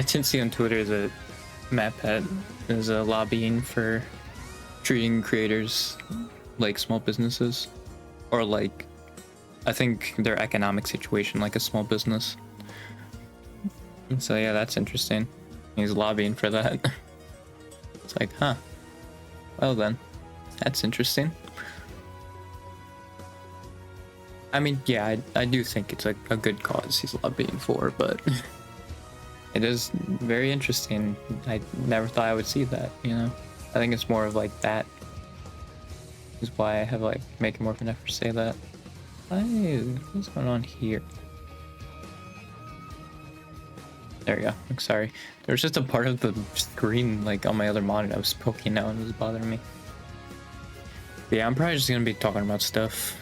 I didn't see on Twitter that MatPat is lobbying for treating creators like small businesses, or like, I think their economic situation like a small business. So yeah, that's interesting. He's lobbying for that. It's like, huh. Well then, that's interesting. I mean, yeah, I do think it's like a good cause he's lobbying for, but it is very interesting. I never thought I would see that, you know? I think it's more of like that is why I have like making more of an effort to say that. What's going on here? There we go. I'm sorry. There was just a part of the screen like on my other monitor that was poking out and it was bothering me. But yeah, I'm probably just gonna be talking about stuff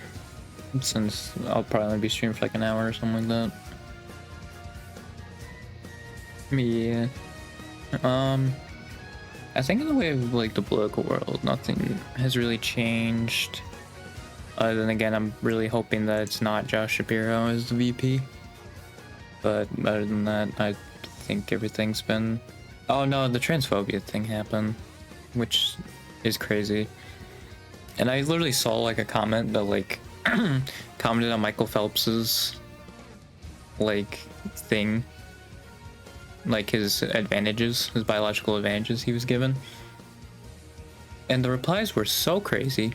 since I'll probably be streaming for like an hour or something like that. Yeah. I think in the way of like the political world, nothing has really changed. Other than, again, I'm really hoping that it's not Josh Shapiro as the VP. But other than that, I think everything's been... Oh no, the transphobia thing happened, which is crazy. And I literally saw like a comment that like commented on Michael Phelps's like thing, like his advantages, his biological advantages he was given. And the replies were so crazy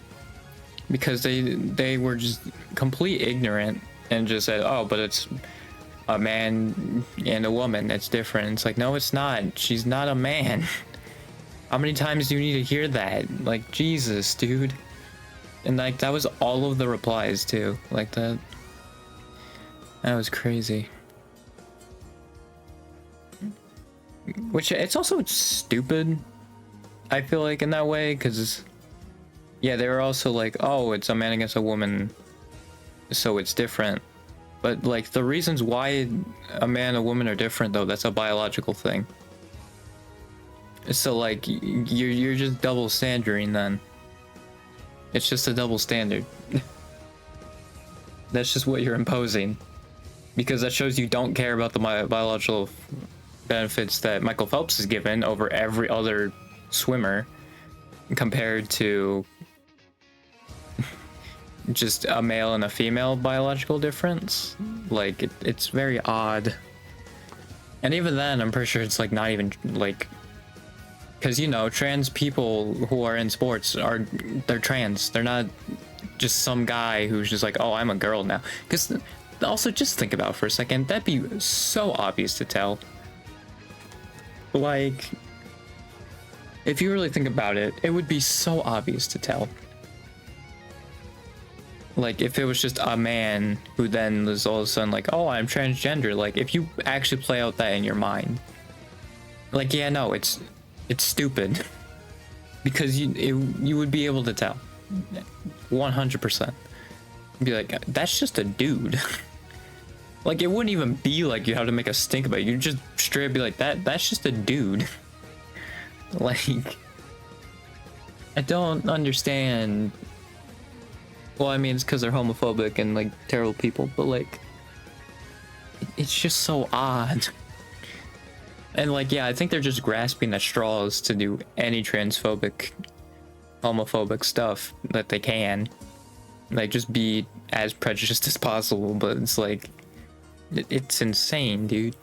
because they were just complete ignorant and just said, oh, but it's a man and a woman, it's different. It's like, no, it's not. She's not a man. How many times do you need to hear that? Like, Jesus, dude. And like that was all of the replies too. Like that was crazy. Which it's also stupid, I feel like, in that way, because yeah, they were also like, oh, it's a man against a woman, so it's different. But like the reasons why a man and a woman are different, though, that's a biological thing. So like you're just double standarding then. It's just a double standard. That's just what you're imposing, because that shows you don't care about the biological benefits that Michael Phelps is given over every other swimmer compared to just a male and a female biological difference. Like it's very odd. And even then, I'm pretty sure it's like not even like, because you know, trans people who are in sports they're trans. They're not just some guy who's just like, oh, I'm a girl now. Because also, just think about it for a second, that'd be so obvious to tell. Like, if you really think about it, it would be so obvious to tell. Like, if it was just a man who then was all of a sudden like, oh, I'm transgender. Like, if you actually play out that in your mind, like, yeah, no, it's stupid. Because you would be able to tell 100%. Be like, that's just a dude. Like, it wouldn't even be like you have to make a stink about it. You just straight be like, that's just a dude. Like, I don't understand. Well, I mean, it's because they're homophobic and like terrible people, but like, it's just so odd. And like, yeah, I think they're just grasping at straws to do any transphobic, homophobic stuff that they can. Like, just be as prejudiced as possible, but it's like, it's insane, dude.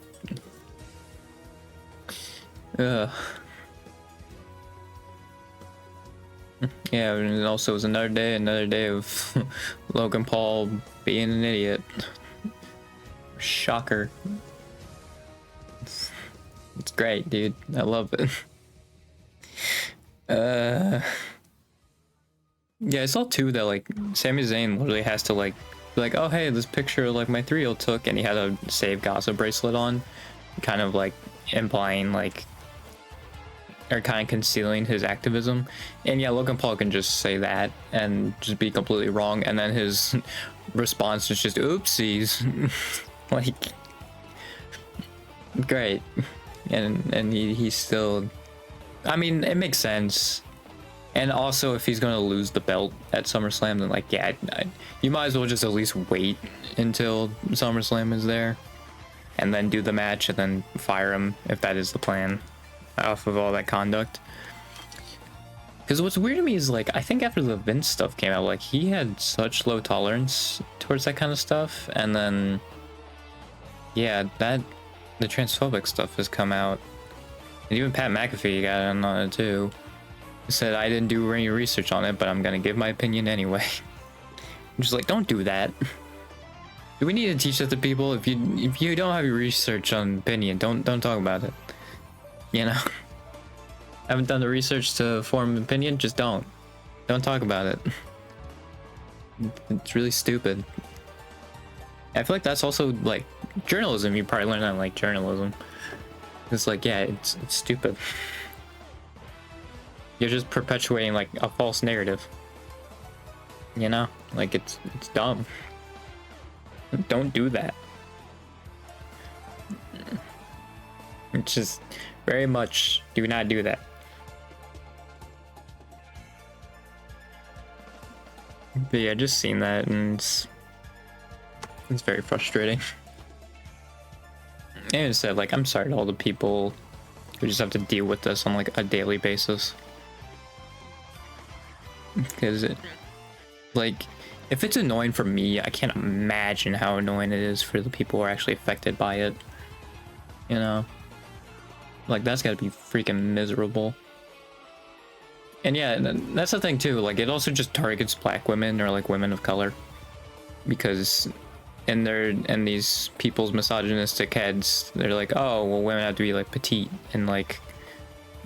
Ugh. Yeah, and also it was another day of Logan Paul being an idiot. Shocker. It's great, dude. I love it. Yeah, I saw too that like Sami Zayn literally has to like be like, oh hey, this picture like my 3-year-old took, and he had a Save Gaza bracelet on, kind of like implying like, or kind of concealing his activism. And yeah, Logan Paul can just say that and just be completely wrong, and then his response is just oopsies. Like, great. And he's still, I mean, it makes sense. And also, if he's gonna lose the belt at SummerSlam, then like, yeah, you might as well just at least wait until SummerSlam is there and then do the match and then fire him if that is the plan off of all that conduct. Because what's weird to me is, like, I think after the Vince stuff came out, like, he had such low tolerance towards that kind of stuff, and then yeah, the transphobic stuff has come out, and even Pat McAfee got in on it too. He said, I didn't do any research on it, but I'm gonna give my opinion anyway. I'm just like, don't do that. Do we need to teach that to people? If you don't have your research on opinion, don't talk about it. You know? Haven't done the research to form an opinion, just don't talk about it. It's really stupid. I feel like that's also like journalism. You probably learned that in like journalism. It's like, yeah, it's stupid. You're just perpetuating like a false narrative. You know, like it's dumb. Don't do that. It's just very much do not do that. But yeah, just seen that, and it's very frustrating. And it said, like, I'm sorry to all the people who just have to deal with this on like a daily basis. Because like, if it's annoying for me, I can't imagine how annoying it is for the people who are actually affected by it. You know? Like, that's gotta be freaking miserable. And yeah, that's the thing too, like, it also just targets black women or like women of color. Because in these people's misogynistic heads, they're like, oh, well, women have to be like petite and like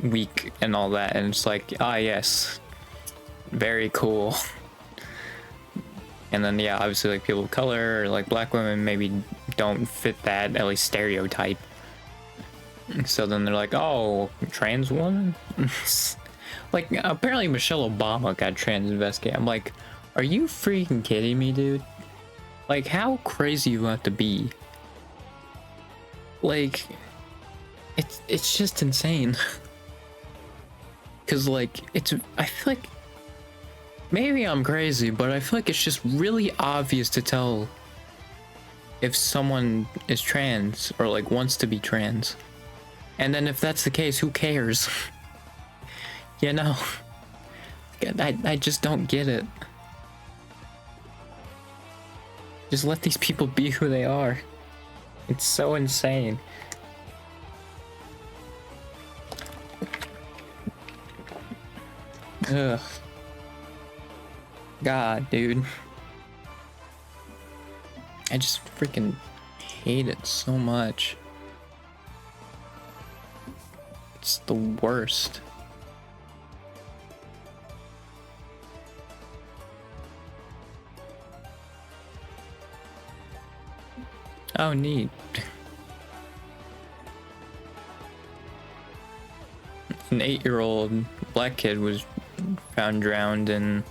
weak and all that. And it's like, ah, yes, very cool. And then yeah, obviously like people of color or like black women maybe don't fit that, at least stereotype. So then they're like, oh, trans woman? Like, apparently Michelle Obama got trans investigated. I'm like, are you freaking kidding me, dude? Like, how crazy you have to be? Like, it's just insane. Cause like, I feel like, maybe I'm crazy, but I feel like it's just really obvious to tell if someone is trans or like wants to be trans. And then if that's the case, who cares? You know? I just don't get it. Just let these people be who they are. It's so insane. Ugh. God, dude. I just freaking hate it so much. It's the worst. Oh, neat. An 8-year-old black kid was found drowned, and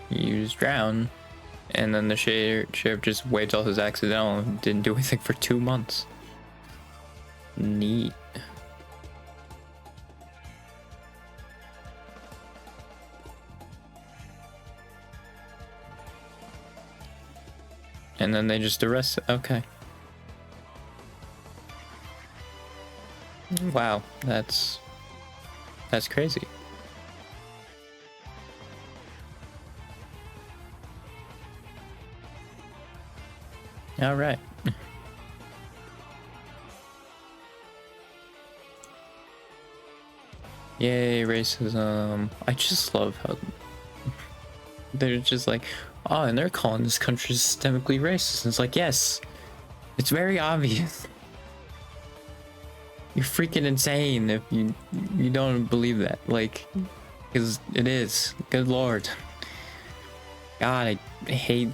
he was drowned, and then the sheriff just waived all his accidental and didn't do anything for 2 months. Neat. And then they just arrested. Okay. Wow, that's crazy. All right. Yay, racism. I just love how they're just like, oh, and they're calling this country systemically racist. And it's like, yes, it's very obvious. You're freaking insane if you don't believe that. Like, because it is. Good lord. God, I hate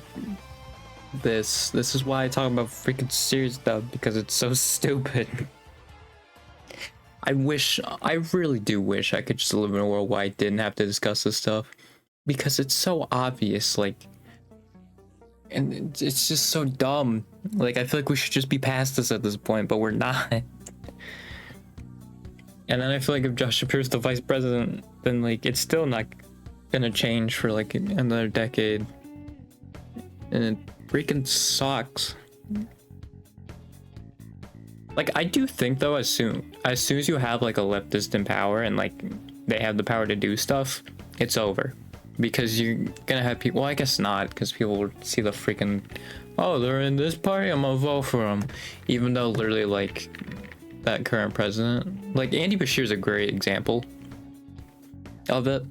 this. This is why I talk about freaking serious stuff, because it's so stupid. I really do wish I could just live in a world where I didn't have to discuss this stuff, because it's so obvious, like, and it's just so dumb. Like, I feel like we should just be past this at this point, but we're not. And then I feel like if Josh Shapiro's the vice president, then like it's still not gonna change for like another decade, and it freaking sucks. Like, I do think though, as soon as you have like a leftist in power and like they have the power to do stuff, it's over. Because you're gonna have people, well, I guess not, because people will see the freaking, oh, they're in this party, I'm gonna vote for them. Even though literally like that current president, like Andy Bashir is a great example of it.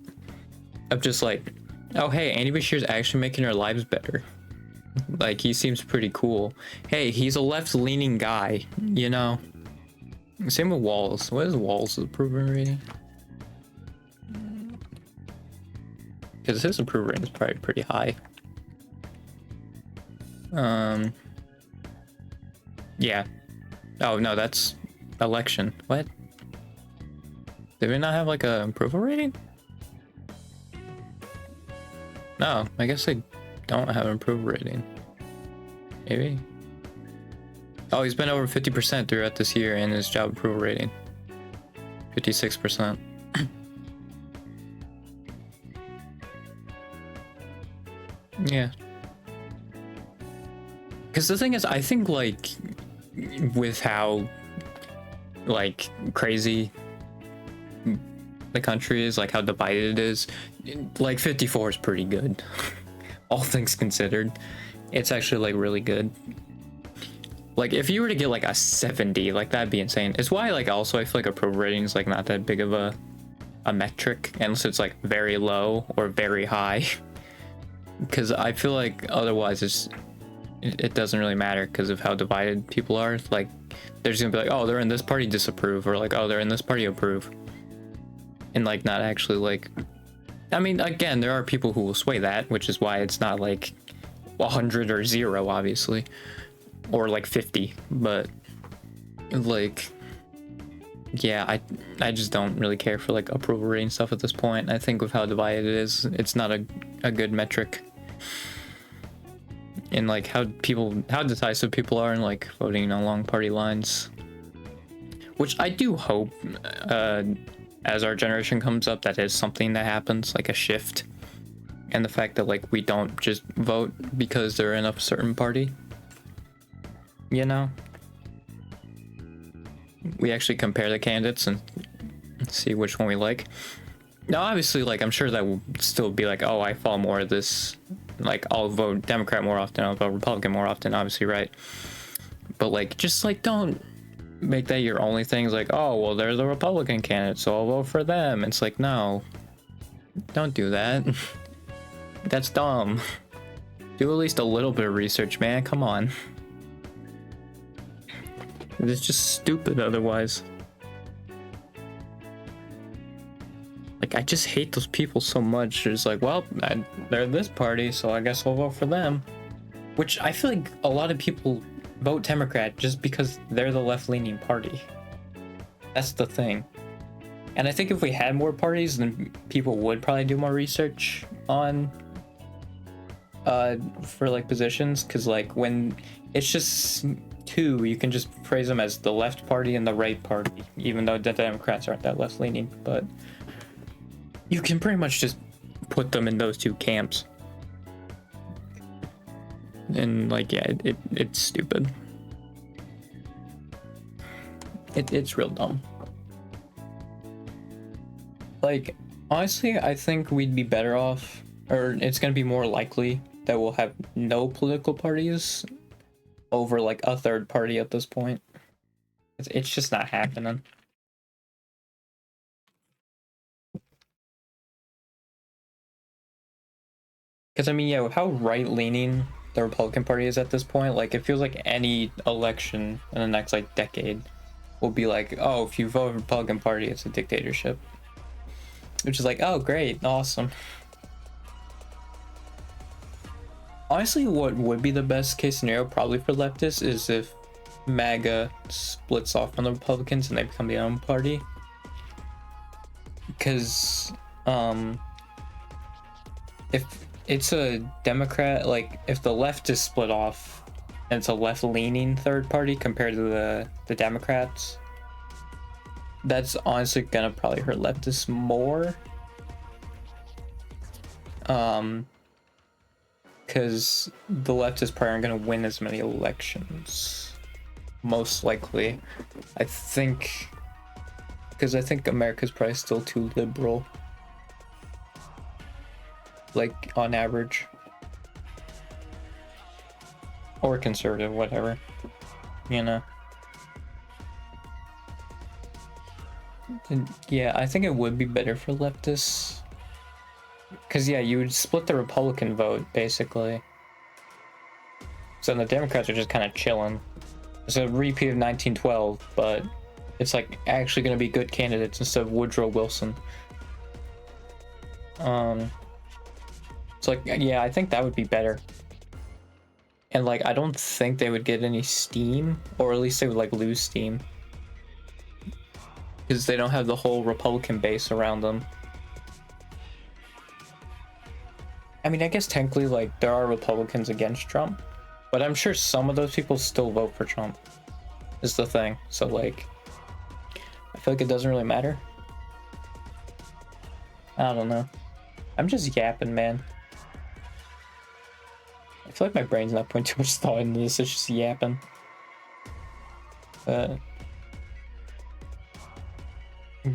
Of just like, oh hey, Andy Bashir's actually making our lives better. Like, he seems pretty cool. Hey, he's a left-leaning guy, you know? Same with Walz. What is Walz's approval rating? Because his approval rating is probably pretty high. Yeah. Oh, no, that's election. What? Did we not have, like, a approval rating? No, I guess they don't have an approval rating. Maybe? Oh, he's been over 50% throughout this year in his job approval rating. 56%. Yeah. Because the thing is, I think, like, with how, like, crazy the country is, like, how divided it is, like, 54 is pretty good. All things considered. It's actually, like, really good. Like, if you were to get, like, a 70, like, that'd be insane. It's why, like, also, I feel like approval rating is, like, not that big of a metric, unless it's, like, very low or very high. Because I feel like otherwise it doesn't really matter because of how divided people are. Like, they're just gonna be like, oh, they're in this party, disapprove, or like, oh, they're in this party, approve, and like not actually like. I mean, again, there are people who will sway that, which is why it's not like 100 or 0, obviously, or like 50. But like, yeah, I just don't really care for like approval rating stuff at this point. I think with how divided it is, it's not a good metric. And like how decisive people are in like voting along party lines, which I do hope as our generation comes up, that is something that happens, like a shift, and the fact that like we don't just vote because they're in a certain party, you know, we actually compare the candidates and see which one we like. Now obviously, like, I'm sure that will still be like, oh, I fall more of this, like, I'll vote Democrat more often, I'll vote Republican more often, obviously, right? But like, just like, don't make that your only thing. It's like, oh, well, they're the Republican candidate, so I'll vote for them. It's like, no, don't do that. That's dumb. Do at least a little bit of research, man. Come on. It's just stupid otherwise. Like, I just hate those people so much. It's like, well, they're this party, so I guess I'll vote for them. Which I feel like a lot of people vote Democrat just because they're the left-leaning party. That's the thing. And I think if we had more parties, then people would probably do more research on for like positions, because like when it's just two, you can just phrase them as the left party and the right party, even though the Democrats aren't that left-leaning, but you can pretty much just put them in those two camps. And like, yeah, it's stupid. It's real dumb. Like, honestly, I think we'd be better off, or it's gonna be more likely that we'll have no political parties over like a third party at this point. It's just not happening. Because I mean, yeah, how right-leaning the Republican Party is at this point, like, it feels like any election in the next like decade will be like, oh, if you vote Republican Party, it's a dictatorship. Which is like, oh, great, awesome. Honestly, what would be the best case scenario probably for leftists is if MAGA splits off from the Republicans and they become their own party. Because if it's a Democrat, like, if the left is split off and it's a left-leaning third party compared to the Democrats, that's honestly gonna probably hurt leftists more. because the leftists probably aren't going to win as many elections. Most likely. I think, because I think America's probably still too liberal. Like, on average. Or conservative, whatever. You know? And yeah, I think it would be better for leftists. Because, yeah, you would split the Republican vote, basically. So the Democrats are just kind of chilling. It's a repeat of 1912, but it's like actually going to be good candidates instead of Woodrow Wilson. So like, yeah, I think that would be better. And like, I don't think they would get any steam, or at least they would like lose steam, because they don't have the whole Republican base around them. I mean, I guess technically like there are Republicans against Trump, but I'm sure some of those people still vote for Trump, is the thing. So like, I feel like it doesn't really matter. I don't know. I'm just yapping, man. I feel like my brain's not putting too much thought into this, it's just yapping.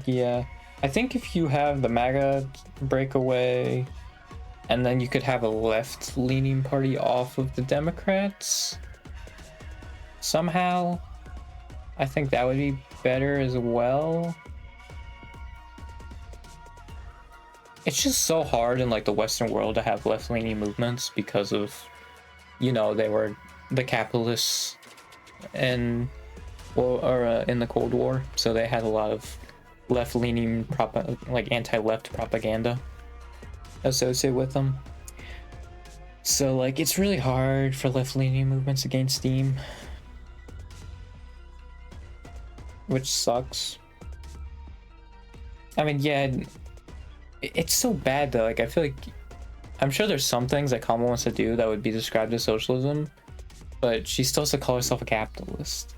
Yeah. I think if you have the MAGA breakaway, and then you could have a left-leaning party off of the Democrats, somehow, I think that would be better as well. It's just so hard in like the Western world to have left-leaning movements because of, you know, they were the capitalists in, well, in the Cold War, so they had a lot of left-leaning like anti-left propaganda associated with them. So like, it's really hard for left-leaning movements to gain steam, which sucks. I mean, yeah, it's so bad though. Like, I feel like, I'm sure there's some things that Kamala wants to do that would be described as socialism, but she still has to call herself a capitalist,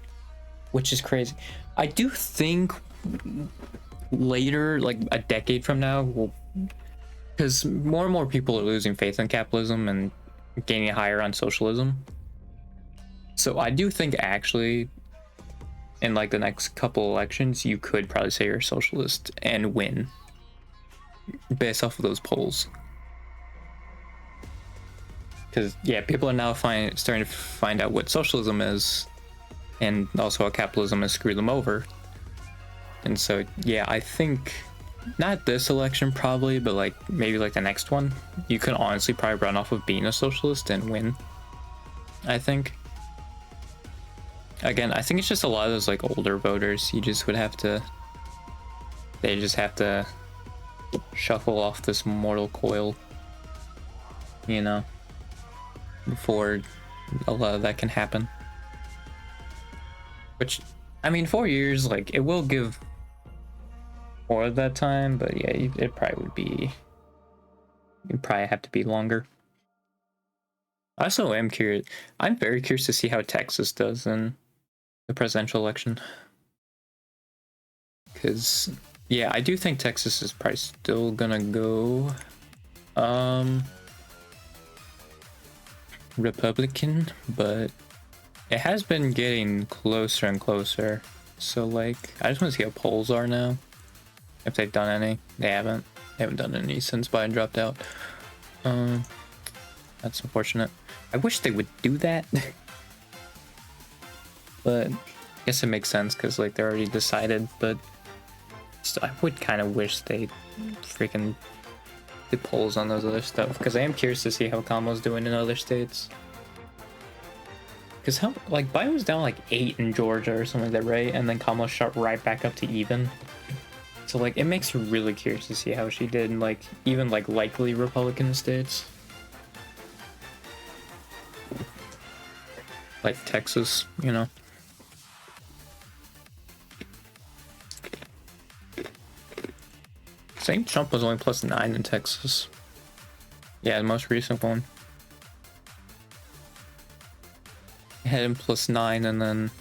which is crazy. I do think later, like a decade from now, because more and more people are losing faith in capitalism and gaining higher on socialism. So I do think actually in like the next couple elections, you could probably say you're a socialist and win based off of those polls. Because yeah, people are now starting to find out what socialism is, and also how capitalism has screwed them over. And so yeah, I think not this election probably, but like maybe like the next one, you could honestly probably run off of being a socialist and win. I think. Again, I think it's just a lot of those like older voters. You just would have to. They just have to shuffle off this mortal coil, you know, before a lot of that can happen. Which, I mean, 4 years, like, it will give more of that time, but yeah, it probably would be, it'd probably have to be longer. I also am curious, I'm very curious to see how Texas does in the presidential election. Because, yeah, I do think Texas is probably still gonna go Republican, but it has been getting closer and closer. So like, I just want to see how polls are now. If they've done any. They haven't done any since Biden dropped out. That's unfortunate. I wish they would do that. But I guess it makes sense because like they're already decided, but still, I would kind of wish they freaking did polls on those other stuff, because I am curious to see how Kamala's doing in other states. Because how, like, Biden was down like 8 in Georgia or something like that, right? And then Kamala shot right back up to even. So like, it makes me really curious to see how she did in like even like likely Republican states, like Texas, you know. I think Trump was only +9 in Texas. Yeah, the most recent one. Had him +9, and then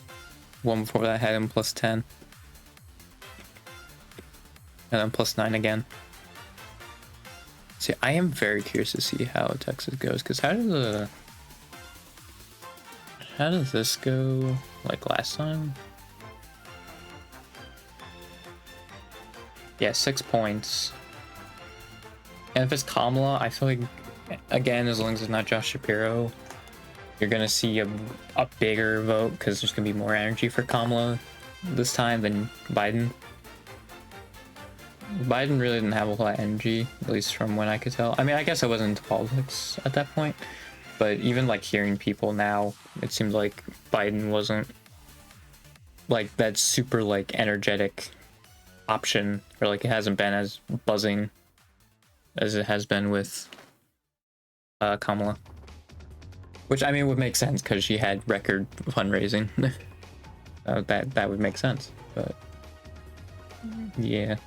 one before that had him +10. And then +9 again. See, I am very curious to see how Texas goes, because how does this go like last time? Yeah, 6 points. And if it's Kamala, I feel like, again, as long as it's not Josh Shapiro, you're gonna see a bigger vote, because there's gonna be more energy for Kamala this time than Biden. Biden really didn't have a whole lot of energy, at least from when I could tell. I mean, I guess I wasn't into politics at that point, but even like hearing people now, it seemed like Biden wasn't like that super like energetic option, or like it hasn't been as buzzing as it has been with Kamala. Which, I mean, would make sense because she had record fundraising. That would make sense, but yeah.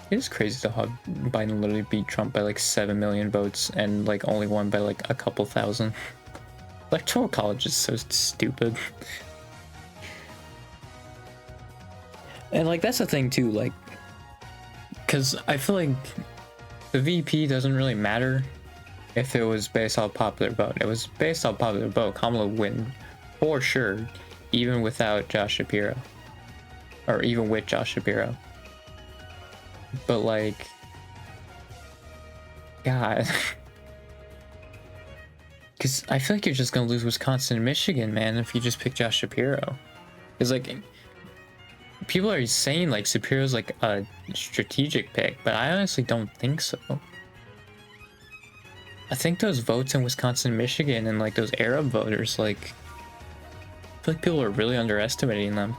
It's crazy to how Biden literally beat Trump by like 7 million votes and like only won by like a couple thousand. Electoral college is so stupid. And like that's the thing too, like, because I feel like the VP doesn't really matter if it was based on popular vote. It was based on popular vote. Kamala would win for sure, even without Josh Shapiro, or even with Josh Shapiro. But like, God, because I feel like you're just gonna lose Wisconsin and Michigan, man, if you just pick Josh Shapiro. Because like, people are saying like Shapiro's like a strategic pick, but I honestly don't think so. I think those votes in Wisconsin and Michigan and like those Arab voters, like, I feel like people are really underestimating them.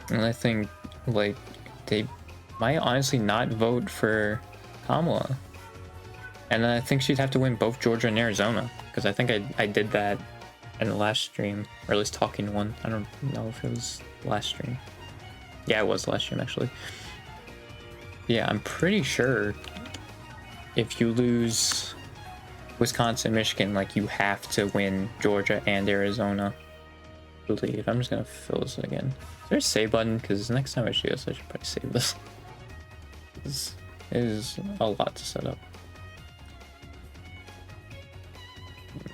And I think like they might honestly not vote for Kamala. And then I think she'd have to win both Georgia and Arizona, because I think I did that in the last stream, or at least talking one. I don't know if it was last stream. Yeah, it was last stream actually. Yeah, I'm pretty sure if you lose Wisconsin, Michigan, like you have to win Georgia and Arizona, I believe. I'm just gonna fill this again. Is there a save button? Because next time I shoot this, I should probably save this. It is a lot to set up,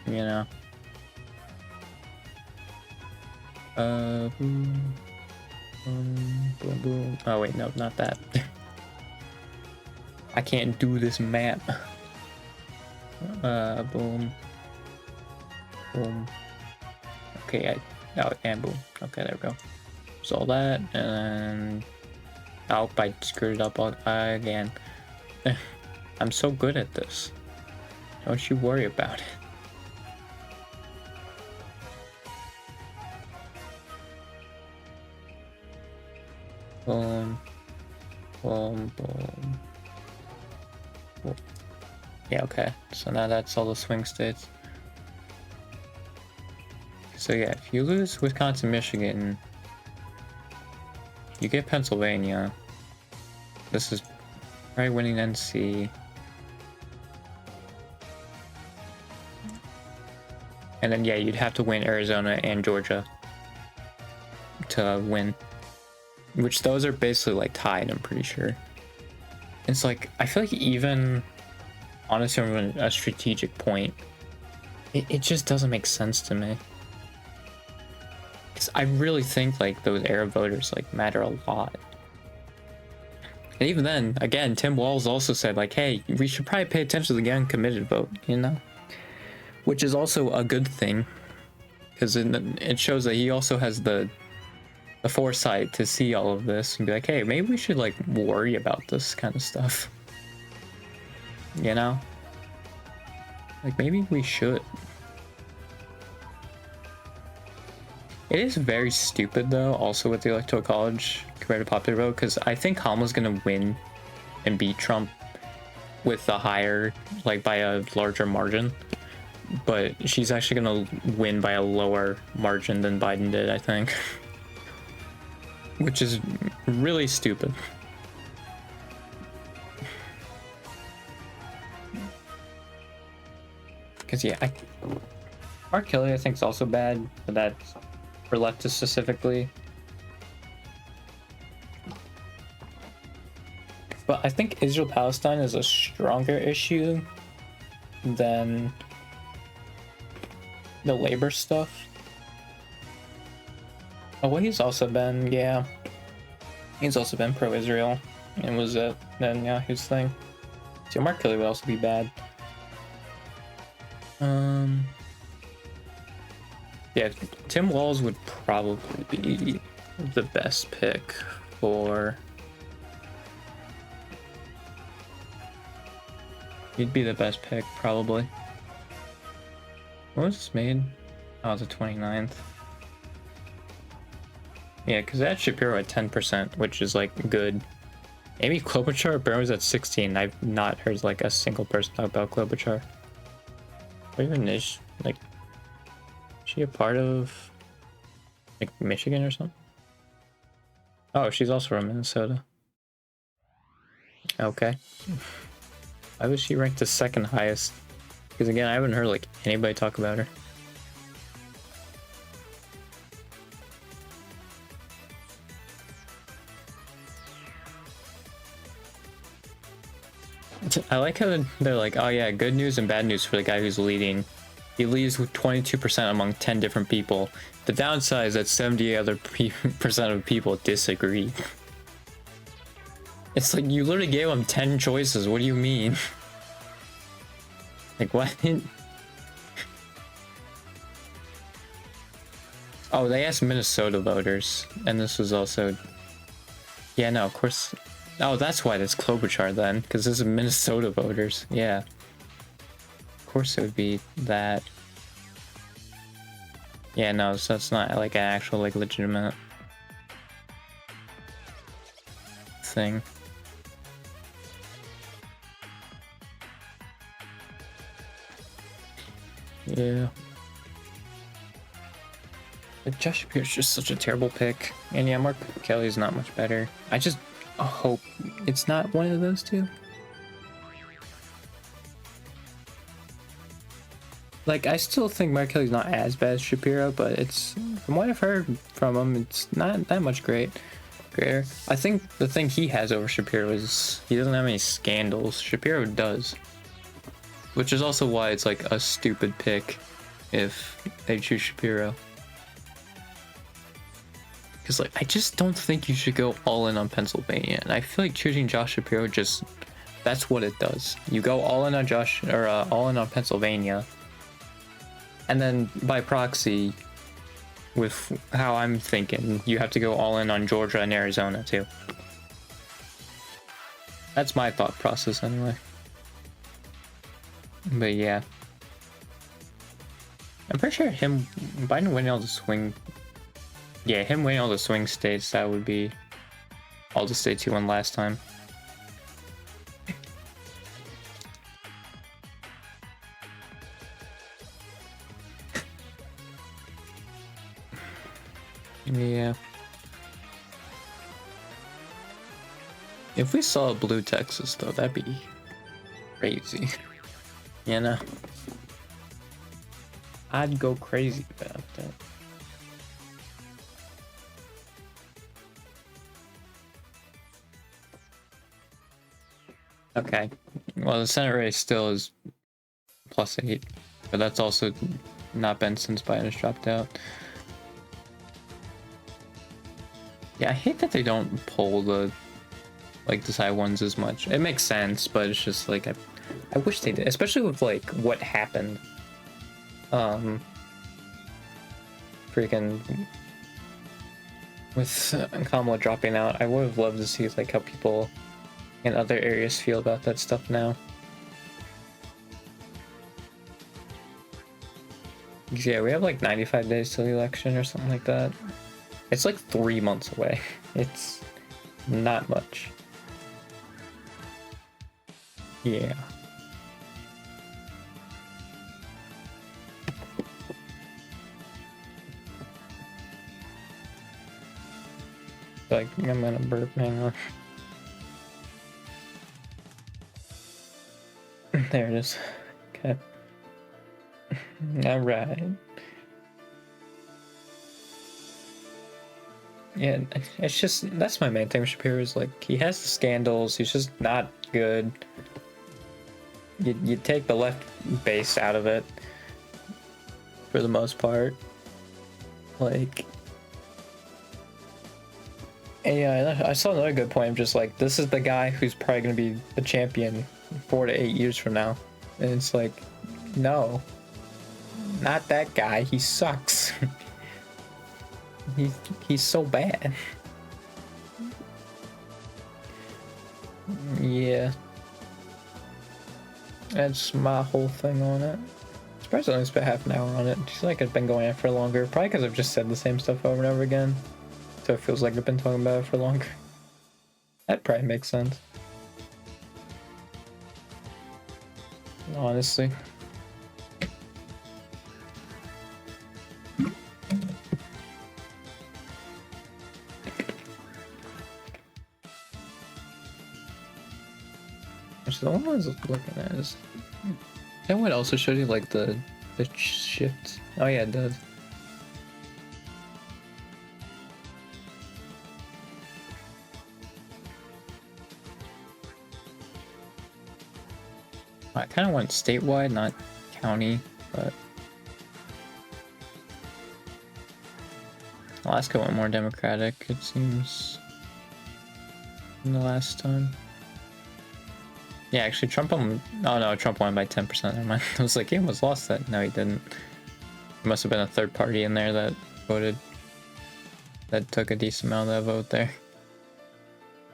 you know. Boom, boom. Oh wait, no, not that. I can't do this map. Boom, boom. Okay, and boom. Okay, there we go. So all that, and oh, I screwed it up again. I'm so good at this. Don't you worry about it. Boom, boom, boom. Boom. Yeah, okay. So now that's all the swing states. So yeah, if you lose Wisconsin, Michigan, you get Pennsylvania. This is probably winning NC. And then yeah, you'd have to win Arizona and Georgia to win. Which those are basically like tied, I'm pretty sure. It's like, I feel like even honestly from a strategic point, it just doesn't make sense to me. Because I really think like those Arab voters like matter a lot. And even then, again, Tim Walz also said like, hey, we should probably pay attention to the uncommitted vote, you know? Which is also a good thing, because it shows that he also has the foresight to see all of this and be like, hey, maybe we should like worry about this kind of stuff, you know? Like maybe we should. It is very stupid though, also with the Electoral College compared to popular vote, because I think Kamala's gonna win and beat Trump with a higher, like by a larger margin, but she's actually gonna win by a lower margin than Biden did, I think. Which is really stupid. Because yeah, Mark Kelly I think is also bad, but that's for leftists specifically. But I think Israel-Palestine is a stronger issue than the labor stuff. Oh, well, he's also been, yeah. He's also been pro-Israel. And was it then, yeah, his thing. So Mark Kelly would also be bad. Yeah, Tim Walz would probably be the best pick for... He'd be the best pick, probably. What was this made? Oh, the 29th. Yeah, because that Shapiro at 10%, which is, like, good. Maybe Klobuchar Burns at 16. I've not heard, like, a single person talk about Klobuchar. What even is, like, is she a part of, like, Michigan or something? Oh, she's also from Minnesota. Okay. Why was she ranked the second highest? Because again, I haven't heard like anybody talk about her. I like how they're like, oh yeah, good news and bad news for the guy who's leading. He leads with 22% among 10 different people. The downside is that 70 other percent of people disagree. It's like you literally gave him 10 choices. What do you mean? Like what? Oh, they asked Minnesota voters, and this was also... Yeah, no, of course... Oh, that's why it's Klobuchar then, because this is Minnesota voters. Yeah. Of course it would be that. Yeah, no, so it's not like an actual, like, legitimate thing. Yeah. But Josh Shapiro's just such a terrible pick. And yeah, Mark Kelly's not much better. I just hope it's not one of those two. Like, I still think Mark Kelly's not as bad as Shapiro, but it's, from what I've heard from him, it's not that much greater. I think the thing he has over Shapiro is he doesn't have any scandals. Shapiro does. Which is also why it's like a stupid pick if they choose Shapiro. Because like, I just don't think you should go all in on Pennsylvania. And I feel like choosing Josh Shapiro just, that's what it does. You go all in on all in on Pennsylvania. And then by proxy, with how I'm thinking, you have to go all in on Georgia and Arizona too. That's my thought process anyway. But yeah. I'm pretty sure Biden winning all the swing... Yeah, him winning all the swing states, that would be all the states he won last time. Yeah. If we saw a blue Texas though, that'd be crazy. You know? I'd go crazy about that. Okay. Well, the Senate race still is +8, but that's also not been since Biden has dropped out. Yeah, I hate that they don't poll the high ones as much. It makes sense, but it's just like I wish they did, especially with like what happened. Freaking with Kamala dropping out, I would have loved to see like how people in other areas feel about that stuff now. Yeah, we have like 95 days till the election or something like that. It's like 3 months away. It's not much. Yeah. Like, I'm gonna burp, hang on. There it is. Okay. Alright. Yeah, it's just that's my main thing with Shapiro is like he has the scandals. He's just not good. You take the left base out of it for the most part. Like, and yeah, I saw another good point. I'm just like, this is the guy who's probably gonna be the champion 4 to 8 years from now, and it's like, no, not that guy. He sucks. he's so bad. Yeah. That's my whole thing on it. Surprised I only spent half an hour on it. I feel like I've been going on for longer. Probably because I've just said the same stuff over and over again. So it feels like I've been talking about it for longer. That probably makes sense. Honestly. Actually, the one I was looking at is... That one also showed you like the shift. Oh yeah, it does. I kind of went statewide, not county, but Alaska went more Democratic, it seems, than the last time. Yeah, actually, Trump won. Oh no, Trump won by 10%. Never mind. I was like, he almost lost that. No, he didn't. There must have been a third party in there that voted. That took a decent amount of that vote there.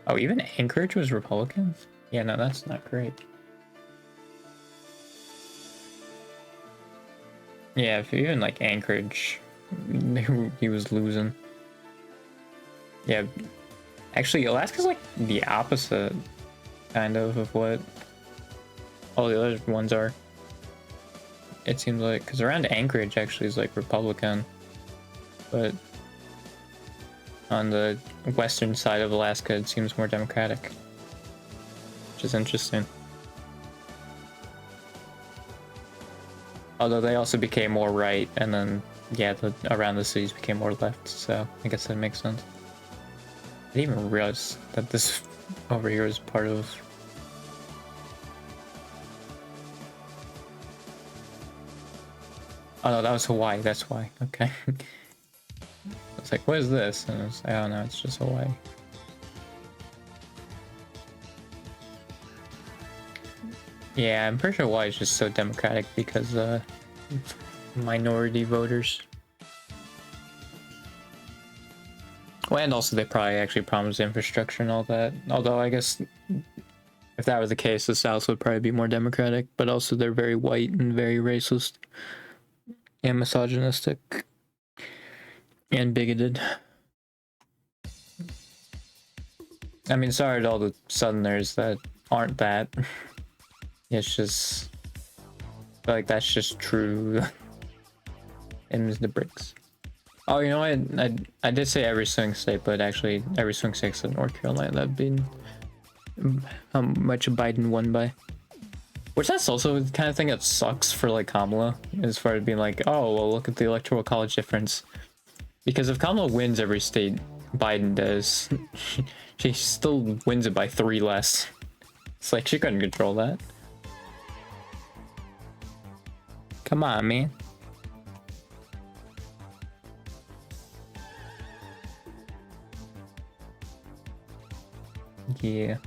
Oh, even Anchorage was Republican? Yeah, no, that's not great. Yeah, if even like Anchorage, he was losing. Yeah, actually, Alaska's like the opposite, kind of what all the other ones are. It seems like, because around Anchorage actually is like Republican, but on the western side of Alaska, it seems more Democratic, which is interesting. Although they also became more right, and then, yeah, around the cities became more left, so I guess that makes sense. I didn't even realize that this over here is part of... Oh no, that was Hawaii, that's why. Okay. I was like, what is this? And I was like, oh no, it's just Hawaii. Yeah, I'm pretty sure Hawaii is just so democratic because minority voters. Well, and also they probably actually promised infrastructure and all that. Although I guess if that was the case, the South would probably be more democratic. But also they're very white and very racist and misogynistic and bigoted. I mean, sorry to all the Southerners that aren't that. It's just like that's just true. And the bricks. Oh, you know what? I did say every swing state, but actually every swing state except North Carolina. That'd be how much Biden won by. Which that's also the kind of thing that sucks for like Kamala, as far as being like, oh well, look at the electoral college difference. Because if Kamala wins every state Biden does, she still wins it by 3 less. It's like she couldn't control that. Come on, man. Yeah.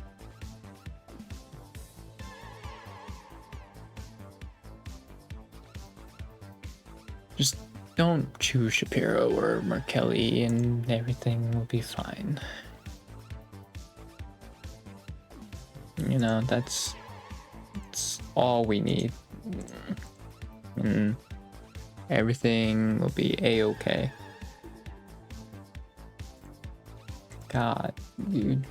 Just don't choose Shapiro or Merkelly and everything will be fine. You know, that's all we need. And everything will be a-okay. God, dude.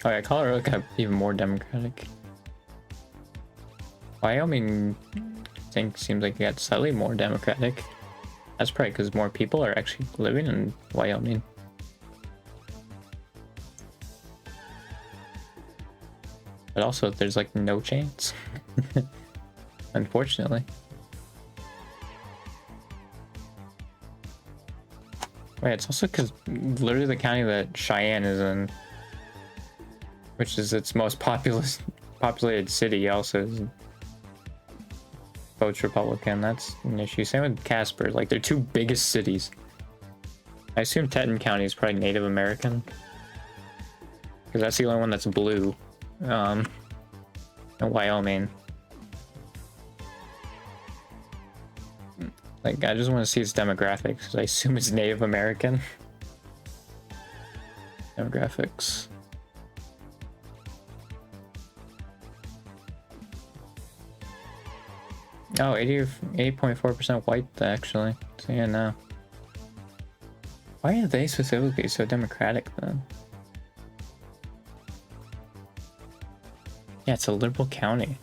Oh yeah, Colorado got even more democratic. Wyoming, I think, seems like it got slightly more democratic. That's probably because more people are actually living in Wyoming. But also, there's like no chance. Unfortunately. Wait, it's also because literally the county that Cheyenne is in, which is its most populated city, also votes Republican. That's an issue. Same with Casper. Like, they're two biggest cities. I assume Teton County is probably Native American, because that's the only one that's blue. In Wyoming. Like, I just want to see its demographics, because I assume it's Native American. Demographics. Oh, 88.4% white, actually. So yeah, no. Why are they specifically so democratic, then? Yeah, it's a liberal county.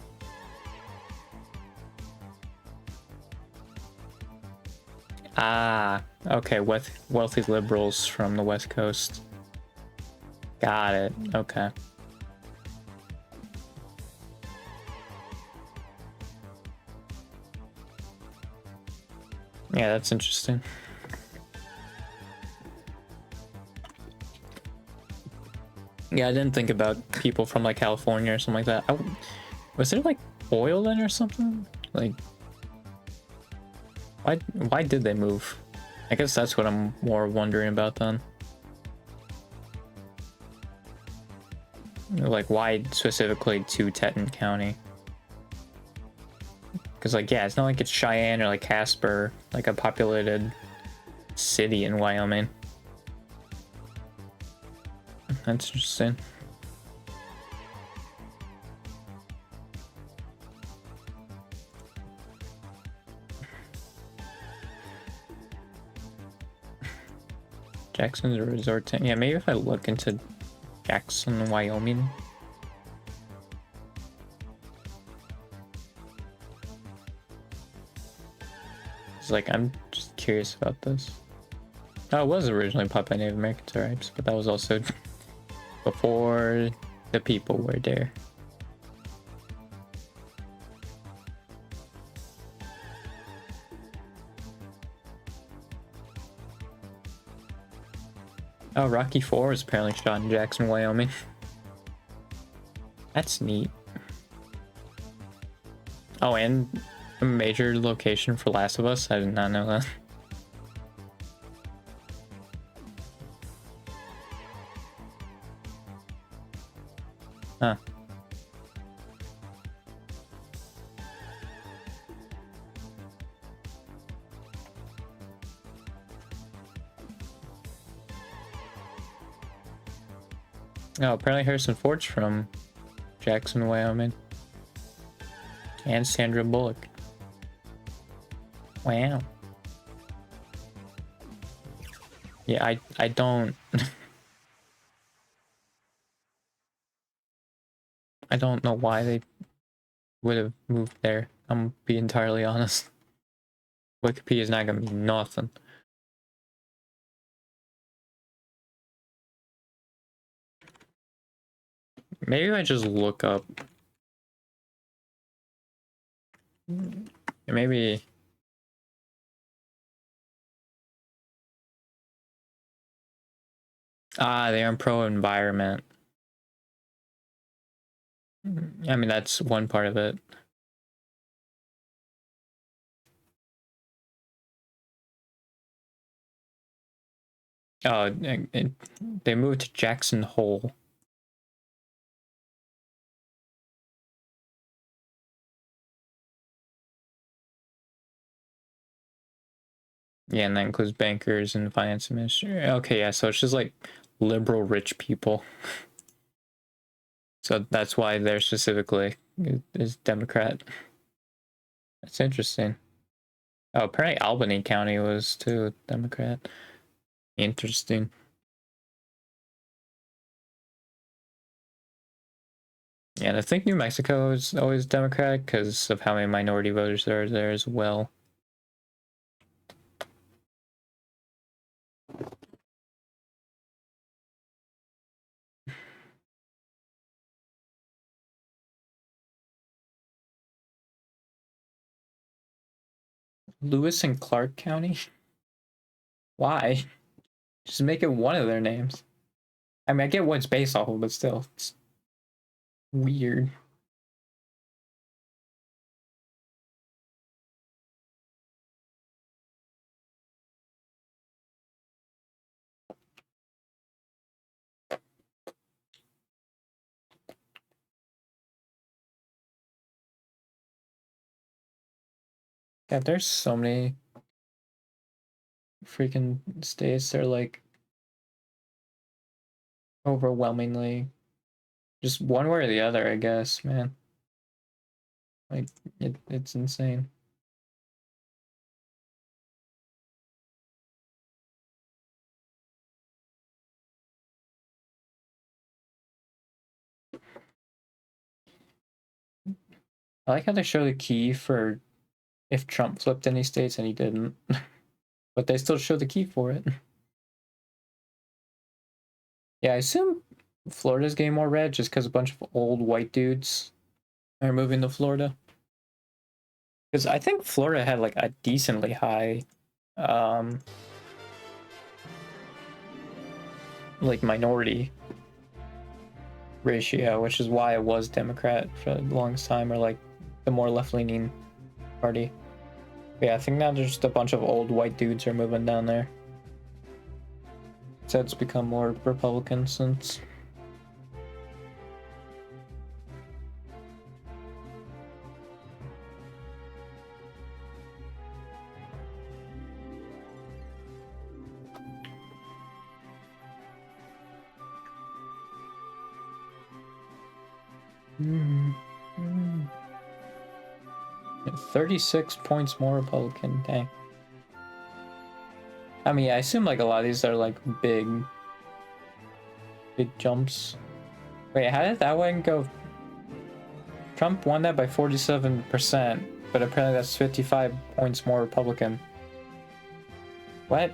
Ah, okay, wealthy liberals from the West Coast. Got it, okay. Yeah, that's interesting. Yeah, I didn't think about people from like California or something like that. Was there like oil then or something? Like, why did they move? I guess that's what I'm more wondering about then. Like, why specifically to Teton County? Because, like, yeah, it's not like it's Cheyenne or like Casper, like a populated city in Wyoming. That's interesting. Jackson's a resort town. Yeah, maybe if I look into Jackson, Wyoming. It's like, I'm just curious about this. Oh, it was originally populated by Native American tribes, but that was also before the people were there. Oh, Rocky 4 is apparently shot in Jackson, Wyoming. That's neat. Oh, and a major location for Last of Us? I did not know that. Huh. Oh, apparently Harrison Ford's from Jackson, Wyoming. And Sandra Bullock. Wow. Yeah, I don't... I don't know why they would have moved there. I'm gonna be entirely honest. Wikipedia is not gonna mean nothing. Maybe if I just look up. Maybe. Ah, they are pro-environment. I mean, that's one part of it. Oh, they moved to Jackson Hole. Yeah, and that includes bankers and finance administrators. Okay, yeah, so it's just like liberal rich people. So that's why they're specifically is Democrat. That's interesting. Oh, apparently Albany County was too Democrat. Interesting. Yeah, and I think New Mexico is always Democratic because of how many minority voters there are there as well. Lewis and Clark County? Why? Just make it one of their names. I mean, I get what it's based off of, but still, it's weird. Yeah, there's so many freaking states. They're like overwhelmingly just one way or the other, I guess, man. Like it's insane. I like how they show the key for if Trump flipped any states and he didn't. But they still show the key for it. Yeah, I assume Florida's getting more red just because a bunch of old white dudes are moving to Florida. Because I think Florida had like a decently high like minority ratio, which is why it was Democrat for the longest time, or like the more left-leaning party. But yeah, I think now there's just a bunch of old white dudes are moving down there. So it's become more Republican since. Mm-hmm. 36 points more Republican, dang. I mean, I assume like a lot of these are like big jumps. Wait, how did that one go? Trump won that by 47%, but apparently that's 55 points more Republican. What?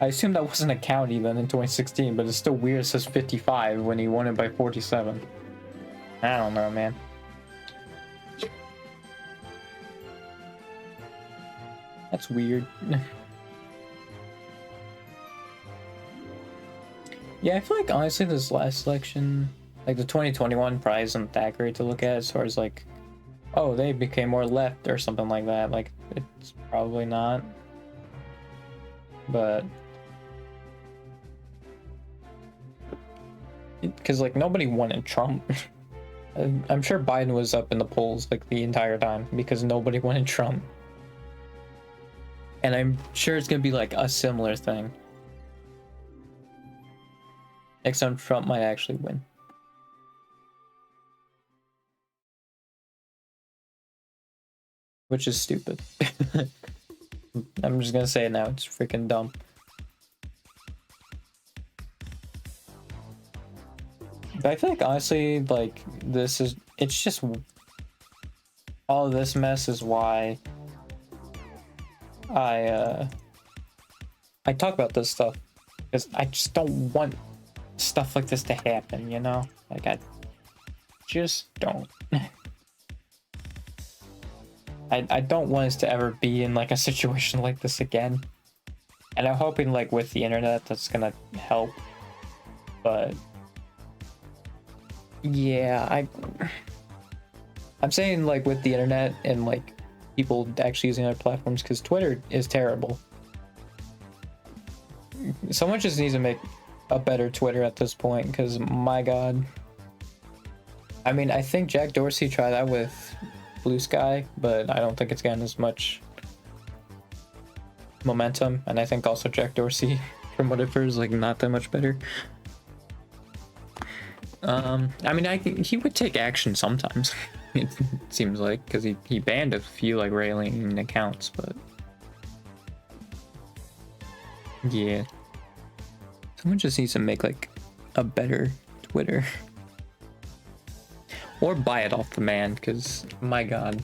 I assume that wasn't a county then in 2016, but it's still weird it says 55 when he won it by 47. I don't know, man. That's weird. Yeah, I feel like honestly this last election, like the 2021 probably isn't that great to look at as far as like, oh, they became more left or something like that. Like, it's probably not. But because like nobody wanted Trump. I'm sure Biden was up in the polls like the entire time because nobody wanted Trump. And I'm sure it's gonna be like a similar thing. Except Trump might actually win. Which is stupid. I'm just gonna say it now, it's freaking dumb. But I feel like honestly, like it's just all of this mess is why I talk about this stuff, because I just don't want stuff like this to happen, you know? Like I just don't. I don't want us to ever be in like a situation like this again. And I'm hoping like with the internet that's gonna help. But yeah, I'm saying like with the internet and like people actually using other platforms, because Twitter is terrible. Someone just needs to make a better Twitter at this point, because my god. I mean, I think Jack Dorsey tried that with Blue Sky, but I don't think it's gotten as much momentum, and I think also Jack Dorsey, from what I've heard, is like not that much better. I mean, he would take action sometimes. It seems like, because he banned a few like railing accounts, but yeah, someone just needs to make like a better Twitter. Or buy it off the man, because my god.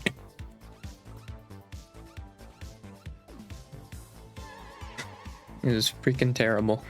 It was freaking terrible.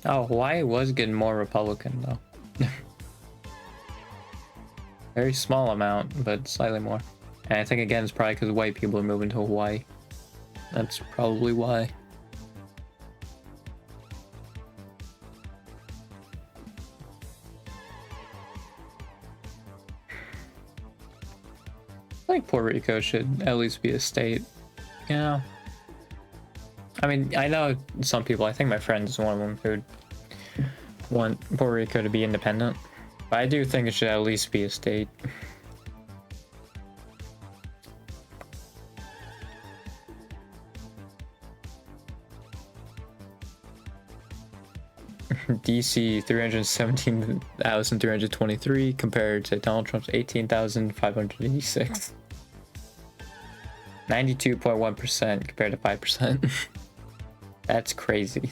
Oh, Hawaii was getting more Republican though. Very small amount, but slightly more. And I think again it's probably because white people are moving to Hawaii. That's probably why. I think Puerto Rico should at least be a state. Yeah. I mean, I know some people, I think my friend is one of them who want Puerto Rico to be independent. But I do think it should at least be a state. DC 317,323 compared to Donald Trump's 18,586. 92.1% compared to 5%. That's crazy.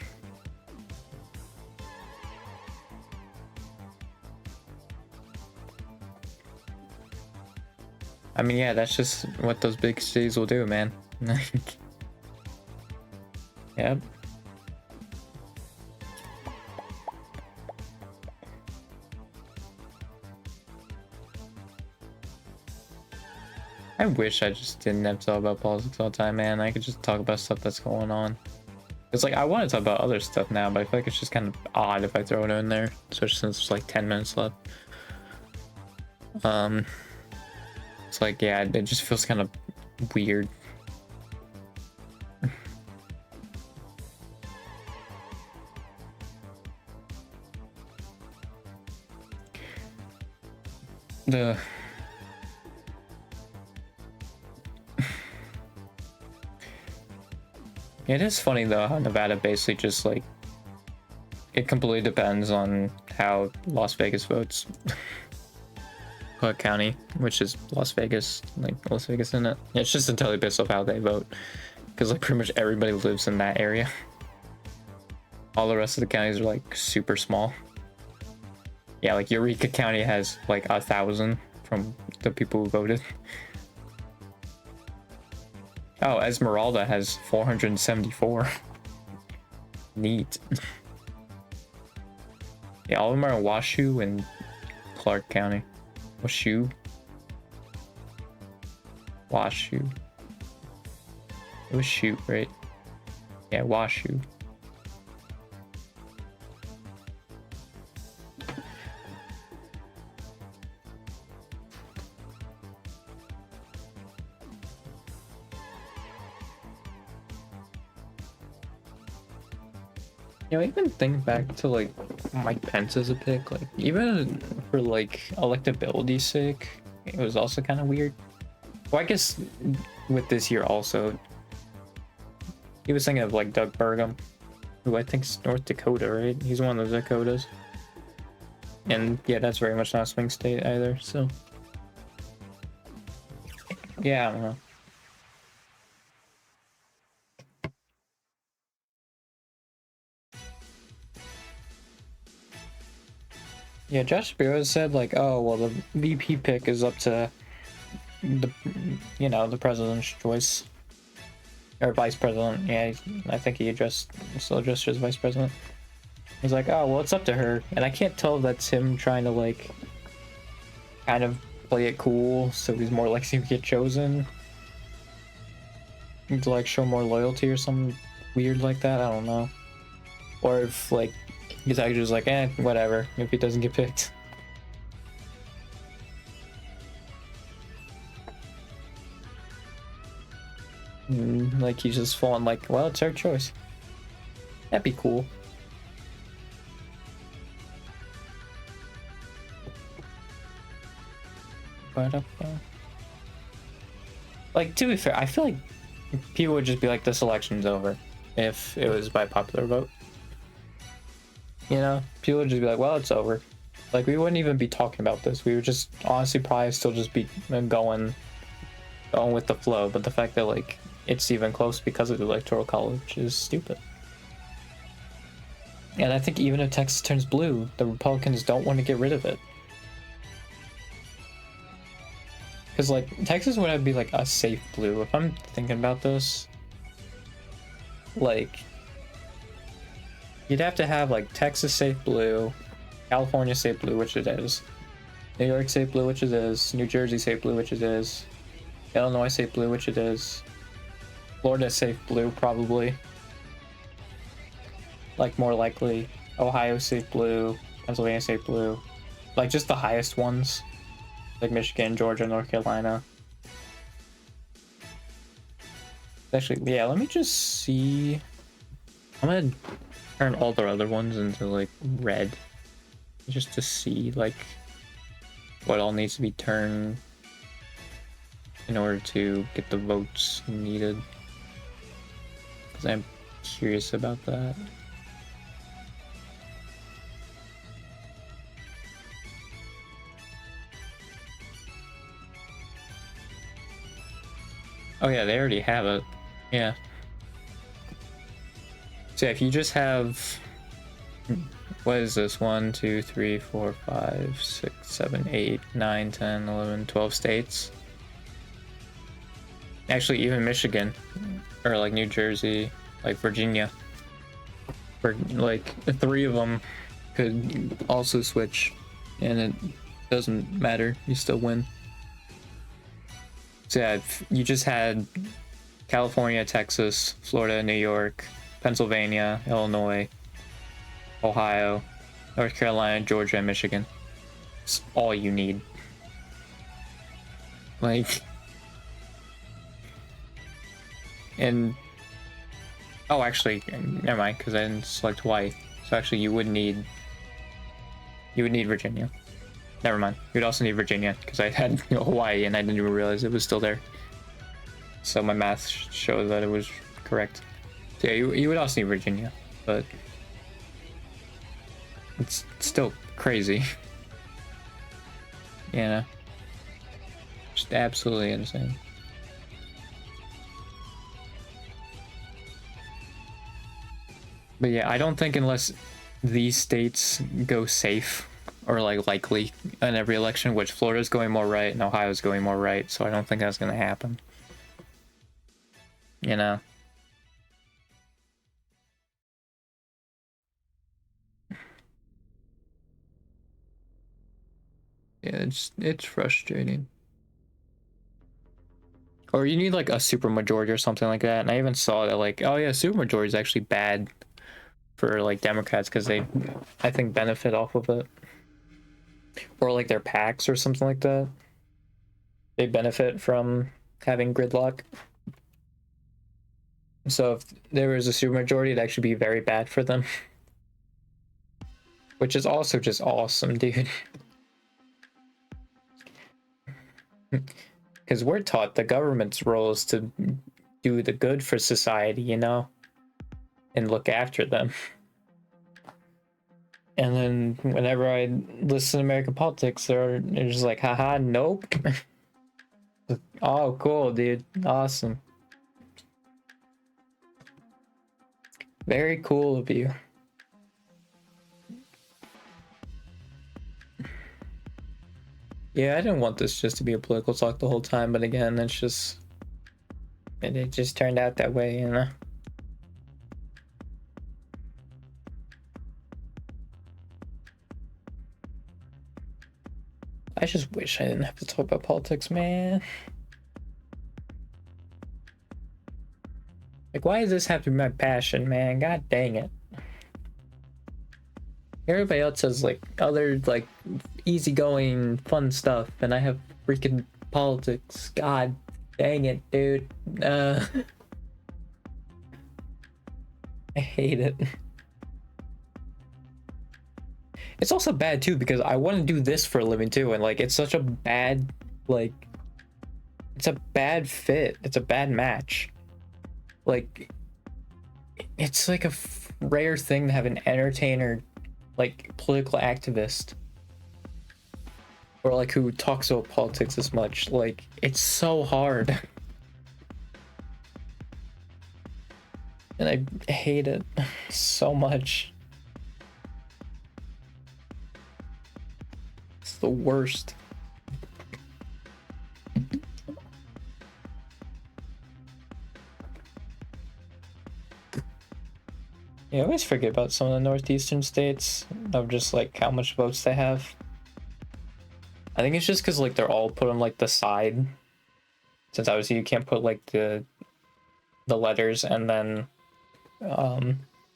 I mean, yeah, that's just what those big cities will do, man. Yep. I wish I just didn't have to talk about politics all the time, man. I could just talk about stuff that's going on. It's like, I want to talk about other stuff now, but I feel like it's just kind of odd if I throw it in there, especially since there's like 10 minutes left. It's like, yeah, it just feels kind of weird. It is funny though how Nevada basically just like, it completely depends on how Las Vegas votes. Clark County, which is Las Vegas, like Las Vegas in it. It's just entirely based off how they vote, because like pretty much everybody lives in that area. All the rest of the counties are like super small. Yeah, like Eureka County has like 1,000 from the people who voted. Oh, Esmeralda has 474. Neat. Yeah, all of them are in Washoe and Clark County. Washoe. Washoe. It was shoot, right? Yeah, Washoe. You know, even think back to like Mike Pence as a pick, like even for like electability's sake, it was also kind of weird. Well, I guess with this year also, he was thinking of like Doug Burgum, who I think's North Dakota, right? He's one of the Dakotas. And yeah, that's very much not a swing state either, so. Yeah, I don't know. Yeah, Josh Shapiro said like, oh, well, the VP pick is up to the, you know, the president's choice. Or vice president. Yeah, I think he still addressed as vice president. He's like, oh, well, it's up to her. And I can't tell if that's him trying to like kind of play it cool so he's more likely to get chosen. To like show more loyalty or something weird like that. I don't know. Or if like he's actually just like, whatever, if he doesn't get picked. Like he's just falling like, well, it's our choice. That'd be cool. Like, to be fair, I feel like people would just be like, this election's over. if it was by popular vote. You know, people would just be like, well, it's over. Like, we wouldn't even be talking about this. We would just honestly probably still just be going with the flow. But the fact that, like, it's even close because of the Electoral College is stupid. And I think even if Texas turns blue, the Republicans don't want to get rid of it. Because, like, Texas would have to be, like, a safe blue. If I'm thinking about this, like, you'd have to have, like, Texas safe blue, California safe blue, which it is, New York safe blue, which it is, New Jersey safe blue, which it is, Illinois safe blue, which it is, Florida safe blue, probably. Like, more likely, Ohio safe blue, Pennsylvania safe blue. Like, just the highest ones. Like Michigan, Georgia, North Carolina. Actually, yeah, let me just see. I'm gonna turn all the other ones into, like, red. Just to see, like, what all needs to be turned in order to get the votes needed. Because I'm curious about that. Oh yeah, they already have it. Yeah. So yeah, if you just have, what is this? 1, 2, 3, 4, 5, 6, 7, 8, 9, 10, 11, 12 states. Actually, even Michigan, or like New Jersey, like Virginia. For like 3 of them could also switch, and it doesn't matter. You still win. So yeah, if you just had California, Texas, Florida, New York, Pennsylvania, Illinois, Ohio, North Carolina, Georgia, and Michigan. It's all you need. Like, and oh, actually, never mind, because I didn't select Hawaii. So actually, you would need Virginia. Never mind. You'd also need Virginia because I had Hawaii and I didn't even realize it was still there. So my math showed that it was correct. So yeah, you would also need Virginia, but it's still crazy. Yeah, just absolutely insane. But yeah, I don't think unless these states go safe or like likely in every election, which Florida's going more right and Ohio's going more right, so I don't think that's gonna happen. You know. Yeah, it's frustrating. Or you need like a supermajority or something like that. And I even saw that, like, oh yeah, supermajority is actually bad for like Democrats because they, I think, benefit off of it. Or like their PACs or something like that. They benefit from having gridlock. So if there was a supermajority, it'd actually be very bad for them. Which is also just awesome, dude. Because we're taught the government's role is to do the good for society, you know? And look after them. And then whenever I listen to American politics, they're just like, haha, nope. Oh, cool, dude. Awesome. Very cool of you. Yeah, I didn't want this just to be a political talk the whole time, but again, it's just... It just turned out that way, you know? I just wish I didn't have to talk about politics, man. Like, why does this have to be my passion, man? God dang it. Everybody else has, like, other, like, easygoing, fun stuff, and I have freaking politics. God dang it, dude. I hate it. It's also bad, too, because I want to do this for a living, too, and, like, it's such a bad, like... It's a bad fit. It's a bad match. Like... it's like a rare thing to have an entertainer, like political activist, or like who talks about politics as much. Like, it's so hard. And I hate it so much. It's the worst. Yeah, I always forget about some of the northeastern states of just like how much votes they have. I think it's just because like they're all put on like the side, since obviously you can't put like the letters and then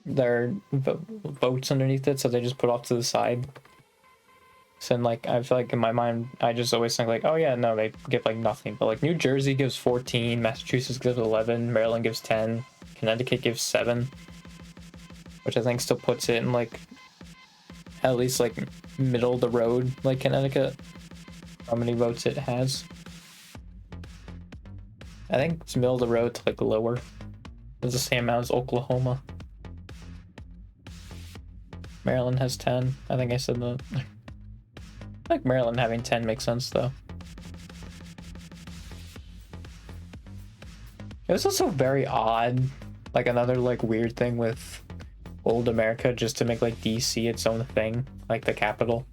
their votes underneath it, so they just put off to the side. So then, like, I feel like in my mind, I just always think like, oh yeah, no, they give like nothing. But like New Jersey gives 14, Massachusetts gives 11, Maryland gives 10, Connecticut gives 7, which I think still puts it in like at least like middle of the road, like Connecticut. How many votes it has? I think it's middle of the road to like lower. It's the same amount as Oklahoma. Maryland has 10. I think I said that. Like Maryland having 10 makes sense though. It was also very odd, like another like weird thing with old America, just to make like DC its own thing, like the capital.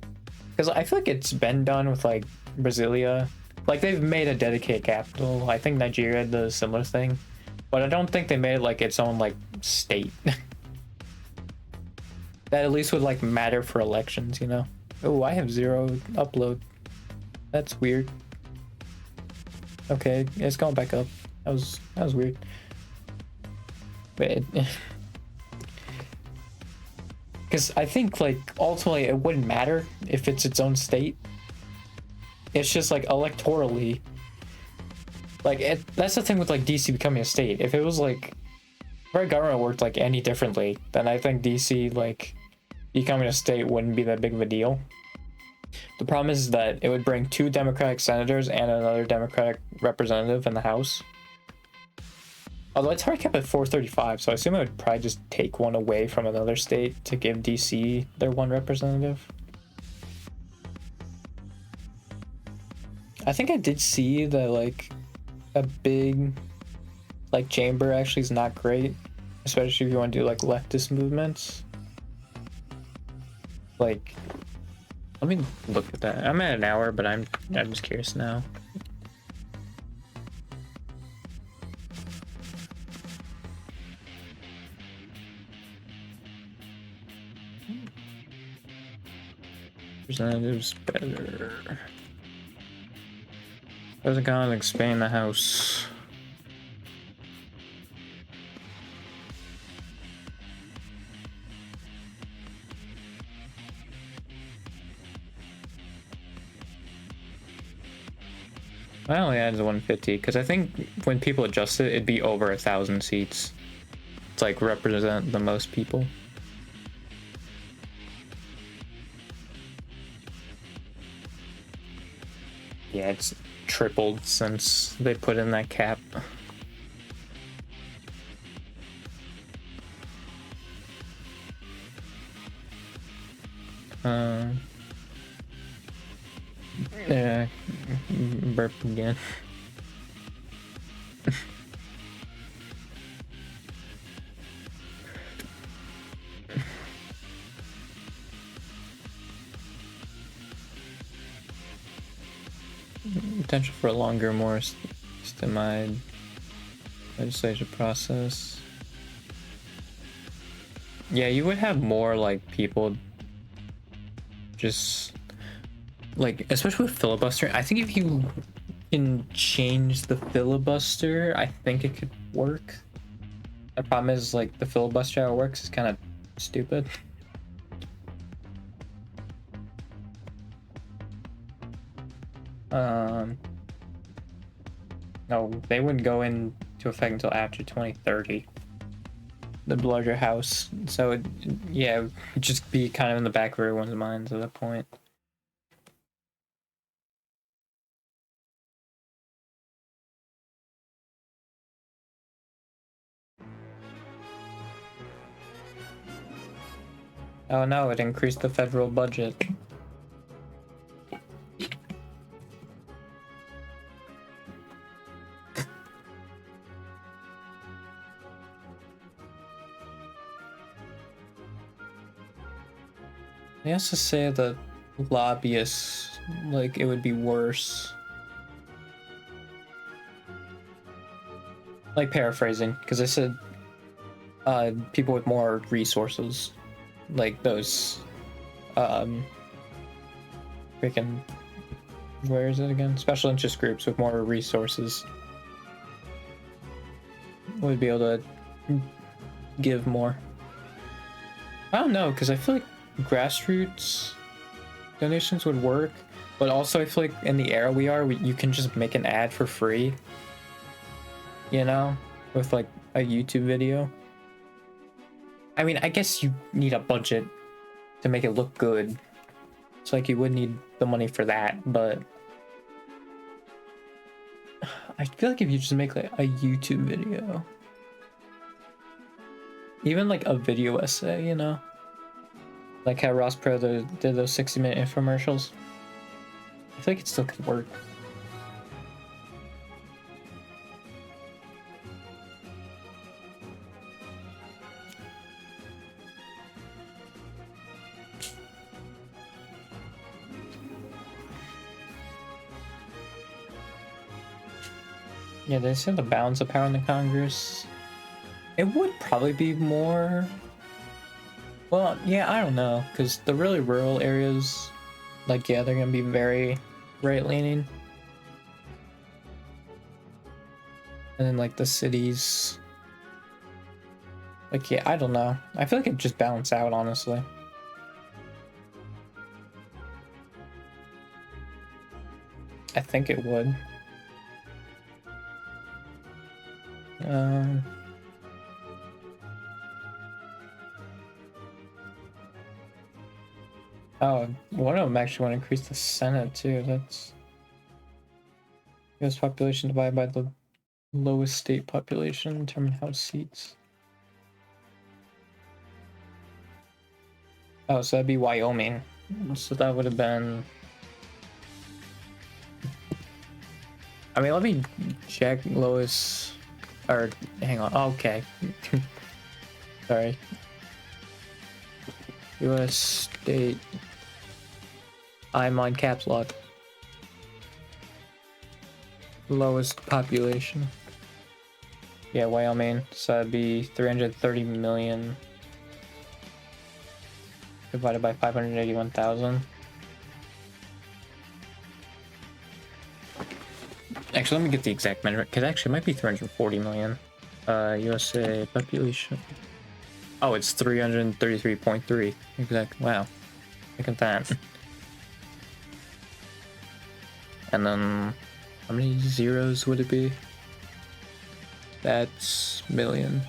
Because I feel like it's been done with like Brasilia. Like they've made a dedicated capital. I think Nigeria did a similar thing. But I don't think they made like its own like state. That at least would like matter for elections, you know? Oh, I have 0 upload. That's weird. Okay, it's going back up. That was weird. But because I think like ultimately it wouldn't matter if it's its own state. It's just like electorally, like that's the thing with like DC becoming a state. If it was like if our government worked like any differently, then I think DC like becoming a state wouldn't be that big of a deal. The problem is that it would bring 2 Democratic senators and another Democratic representative in the House. Although it's already kept at 435, so I assume it would probably just take one away from another state to give DC their 1 representative. I think I did see that like a big like chamber actually is not great, especially if you want to do like leftist movements. Like, let me look at that. I'm at an hour, but I'm just curious now. Representatives better. Doesn't kind of expand the House. I only added 150 because I think when people adjust it, it'd be over 1,000 seats. It's like represent the most people. Yeah, it's tripled since they put in that cap. Yeah, burp again. Potential for a longer, more stymied legislative process. Yeah, you would have more like people just like, especially with filibuster. I think if you can change the filibuster, I think it could work. The problem is like the filibuster how it works is kind of stupid. No, they wouldn't go into effect until after 2030. The larger house, so yeah, it'd just be kind of in the back of everyone's minds at that point. Oh no, it increased the federal budget. They also say that lobbyists, like, it would be worse. Like, paraphrasing, because I said people with more resources, like those freaking, where is it again? Special interest groups with more resources would be able to give more. I don't know, because I feel like grassroots donations would work, but also I feel like in the era we are, you can just make an ad for free, you know, with like a YouTube video. I mean, I guess you need a budget to make it look good. It's like you would need the money for that, but I feel like if you just make like a YouTube video, even like a video essay, you know, like how Ross Pro did those 60-minute infomercials, I feel like it still could work. Yeah, they said the balance of power in the Congress. It would probably be more. Well, yeah, I don't know, because the really rural areas, like, yeah, they're gonna be very right-leaning. And then, like, the cities, like, yeah, I don't know. I feel like it just balance out, honestly. I think it would. Oh, one of them actually want to increase the Senate too. That's U.S. population divided by the lowest state population, determine House seats. Oh, so that'd be Wyoming. So that would have been. I mean, let me check lowest. Or hang on. Oh, okay. Sorry. U.S. state. I'm on caps lock. Lowest population. Yeah, Wyoming. So that'd be 330 million divided by 581,000. Actually, let me get the exact measurement, because actually it might be 340 million. USA population. Oh, it's 333.3. Exactly. Wow. Look at that. And then, how many zeros would it be? That's million.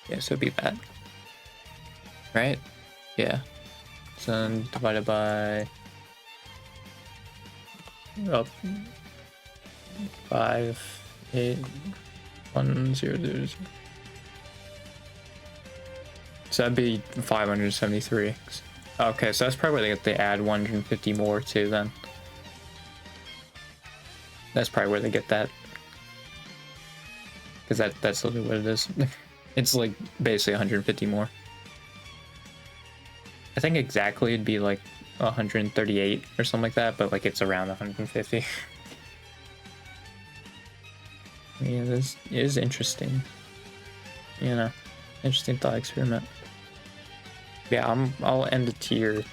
Yeah, so it'd be that. Right? Yeah. So then divided by... Oh, 5, 8, 1, 0, 0, 0. So that'd be 573. Okay, so that's probably where they add 150 more to then. That's probably where they get that. Because that's literally what it is. It's like basically 150 more. I think exactly it'd be like 138 or something like that, but like it's around 150. Yeah, this is interesting. You know, interesting thought experiment. Yeah, I'll end it here.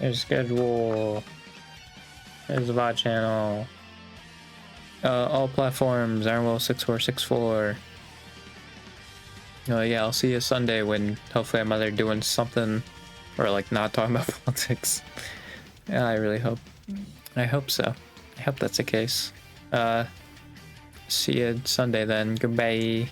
There's schedule. There's the VOD channel. All platforms, Ironwell6464. Yeah, I'll see you Sunday when hopefully I'm either doing something or like not talking about politics. Yeah, I really hope. I hope so. I hope that's the case. See you Sunday then. Goodbye.